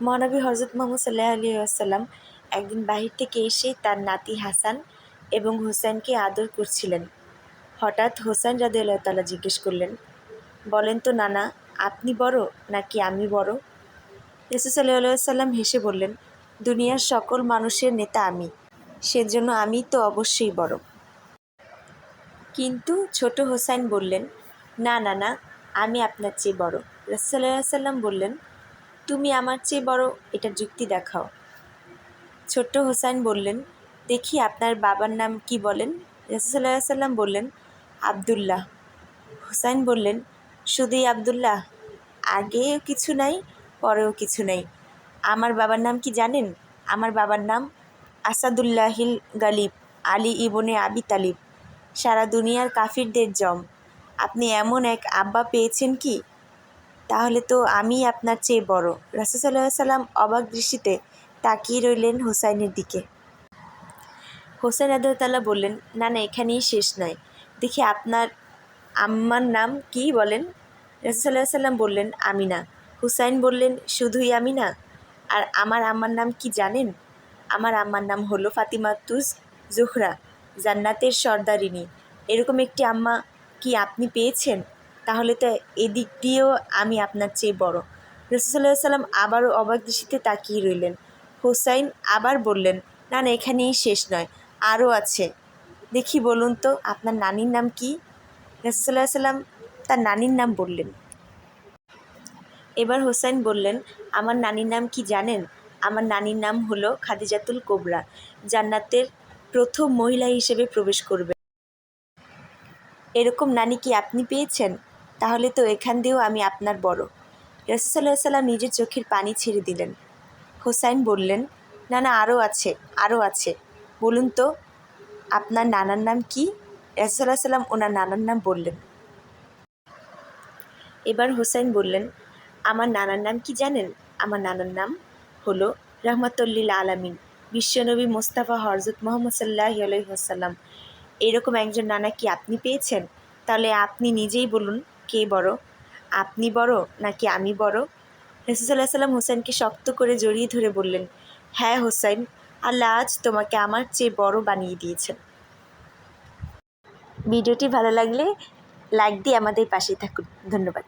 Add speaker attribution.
Speaker 1: মহানবী হজরত মুহাম্মদ সাল্লাল্লাহু আলাইহি ওয়াসাল্লাম একদিন বাহির থেকে এসে তার নাতি হাসান এবং হুসাইনকে আদর করছিলেন। হঠাৎ হোসেন রাদিয়াল্লাহু তাআলা জিজ্ঞেস করলেন, বলেন তো নানা, আপনি বড় নাকি আমি বড়? রাসূল সাল্লাল্লাহু আলাইহি ওয়াসাল্লাম হেসে বললেন, দুনিয়ার সকল মানুষের নেতা আমি, সেজন্য আমি তো অবশ্যই বড়। কিন্তু ছোট হোসাইন বললেন, না নানা, আমি আপনার চেয়ে বড়। রাসূল সাল্লাল্লাহু আলাইহি ওয়াসাল্লাম বললেন, তুমি আমার চেয়ে বড়, এটা যুক্তি দেখাও। ছোট্ট হোসাইন বললেন, দেখি আপনার বাবার নাম কি বলেন। রাসূল সাল্লাল্লাহু আলাইহি ওয়াসাল্লাম বললেন, আব্দুল্লাহ। হোসাইন বললেন, শুধুই আব্দুল্লাহ? আগেও কিছু নাই, পরেও কিছু নেই? আমার বাবার নাম কি জানেন? আমার বাবার নাম আসাদুল্লাহিল গালিব, আলী ইবনে আবি তালিব, সারা দুনিয়ার কাফিরদের জম। আপনি এমন এক আব্বা পেয়েছেন কি? তাহলে তো আমি আপনার চেয়ে বড়। রাসূল সাল্লাল্লাহু আলাইহি ওয়াসাল্লাম অবাক দৃষ্টিতে তাকিয়ে রইলেন হোসাইনের দিকে। হোসেন রাদিয়াল্লাহু তাআলা বললেন, না না, এখানেই শেষ নয়, দেখি আপনার আম্মার নাম কি বলেন। রাসূল সাল্লাল্লাহু আলাইহি ওয়াসাল্লাম বললেন, আমিনা। হুসাইন বললেন, শুধুই আমিনা? আর আমার আম্মার নাম কি জানেন? আমার আম্মার নাম হলো ফাতিমাতুজ জোহরা, জান্নাতের সর্দারিনী। এরকম একটি আম্মা কি আপনি পেয়েছেন? তাহলে তো এদিক দিয়েও আমি আপনার চেয়ে বড়। রাসূল সাল্লাল্লাহু আলাইহি ওয়াসাল্লাম আবারও অবাক দৃষ্টিতে তাকিয়ে রইলেন। হুসাইন আবার বললেন, না না, এখানেই শেষ নয়, আরও আছে। দেখি বলুন তো আপনার নানির নাম কি? রাসূল সাল্লাল্লাহু আলাইহি ওয়াসাল্লাম তার নানির নাম বললেন। এবার হোসাইন বললেন, আমার নানির নাম কি জানেন? আমার নানির নাম হলো খাদিজাতুল কোবরা, জান্নাতের প্রথম মহিলা হিসেবে প্রবেশ করবে। এরকম নানি কি আপনি পেয়েছেন? তাহলে তো এখান দিয়েও আমি আপনার বড়। রাসূল সাল্লাল্লাহু আলাইহি ওয়াসাল্লাম নিজের চোখের পানি ছেড়ে দিলেন। হোসাইন বললেন, না না, আরও আছে, আরও আছে। বলুন তো আপনার নানার নাম কি? রাসূল সাল্লাল্লাহু আলাইহি ওয়াসাল্লাম ওনার নানার নাম বললেন। এবার হোসাইন বললেন, আমার নানার নাম কি জানেন? আমার নানার নাম হলো রাহমাতুল্লিল আলামিন, বিশ্বনবী মোস্তাফা হযরত মুহাম্মদ সাল্লাল্লাহু আলাইহি ওয়াসাল্লাম। এরকম একজন নানা কি আপনি পেয়েছেন? তাহলে আপনি নিজেই বলুন, কে বড়? আপনি বড় নাকি আমি বড়? রাসূল সাল্লাল্লাহু আলাইহি ওয়াসাল্লাম হোসেনকে শক্ত করে জড়িয়ে ধরে বললেন, হ্যাঁ হোসাইন, আল্লাহ আজ তোমাকে আমার চেয়ে বড় বানিয়ে দিয়েছেন। ভিডিওটি ভালো লাগলে লাইক দিয়ে আমাদের পাশে থাকুন। ধন্যবাদ।